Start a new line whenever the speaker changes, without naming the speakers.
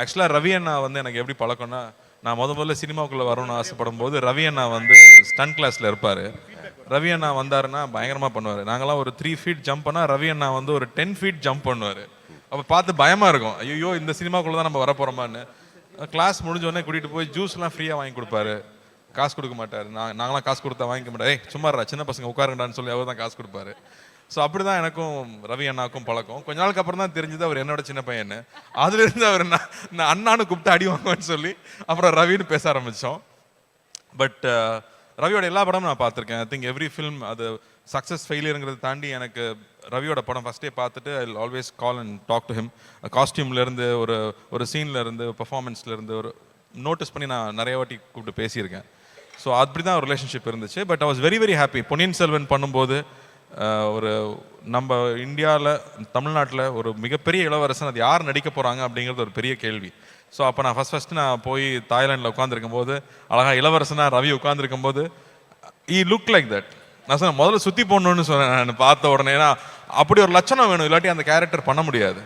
ஆக்சுவலாக ரவி அண்ணா வந்து எனக்கு எப்படி பழக்கம்னா, நான் முதல்ல சினிமாவுக்குள்ளே வரணும்னு ஆசைப்படும் போது ரவி அண்ணா வந்து ஸ்டன் கிளாஸில் இருப்பார். ரவி அண்ணா வந்தாருன்னா பயங்கரமாக பண்ணுவார். நாங்களாம் ஒரு 3 ஃபீட் ஜம்ப் பண்ணால் ரவி அண்ணா வந்து ஒரு 10 ஃபீட் ஜம்ப் பண்ணுவார். அப்போ பார்த்து பயமாக இருக்கும், ஐயோ இந்த சினிமாக்குள்ளே தான் நம்ம வரப்போகிறோமான்னு. கிளாஸ் முடிஞ்சோடனே கூட்டிகிட்டு போய் ஜூஸ்லாம் ஃப்ரீயாக வாங்கி கொடுப்பாரு, காசு கொடுக்க மாட்டார். நாங்களாம் காசு கொடுத்தா வாங்கிக்க மாட்டார். சும்மாரா சின்ன பசங்க உட்காருங்கடான்னு சொல்லி அவர் தான் காசு கொடுப்பாரு. ஸோ அப்படி தான் எனக்கும் ரவி அண்ணாவுக்கும் பழக்கம். கொஞ்ச நாளுக்கு அப்புறம் தான் தெரிஞ்சது அவர் என்னோட சின்ன பையன்னு. அதுலேருந்து அவர் நான் அண்ணான்னு கூப்பிட்டு அடி வாங்குவேன்னு சொல்லி அப்புறம் ரவின்னு பேச ஆரம்பித்தோம். பட் ரவியோட எல்லா படமும் நான் பார்த்துருக்கேன். ஐ திங்க் எவ்ரி ஃபில்ம் அது சக்ஸஸ் ஃபெயிலியருங்கிறத தாண்டி எனக்கு ரவியோட படம் ஃபஸ்ட்டே பார்த்துட்டு I always call and talk to him. காஸ்டியூம்லேருந்து ஒரு சீன்லேருந்து பர்ஃபார்மன்ஸ்லேருந்து ஒரு நோட்டீஸ் பண்ணி நான் நிறைய வாட்டி கூப்பிட்டு பேசியிருக்கேன். ஸோ அப்படி தான் ஒரு ரிலேஷன்ஷிப் இருந்துச்சு. But I was very very happy. Ponniyin Selvan பண்ணும்போது ஒரு நம்ம இந்தியாவில் தமிழ்நாட்டில் ஒரு மிகப்பெரிய இளவரசன் அது யார் நடிக்க போகிறாங்க அப்படிங்கிறது ஒரு பெரிய கேள்வி. ஸோ அப்போ நான் ஃபஸ்ட்டு நான் போய் தாய்லாண்டில் உட்காந்துருக்கும் போது அழகாக இளவரசனாக ரவி உட்காந்துருக்கும் போது ஈ லுக் லைக் தட். நான் சொன்னேன் முதல்ல சுற்றி போடணுன்னு சொன்னேன் நான் பார்த்த உடனே. ஏன்னா அப்படி ஒரு லட்சணம் வேணும், இல்லாட்டி அந்த கேரக்டர் பண்ண முடியாது.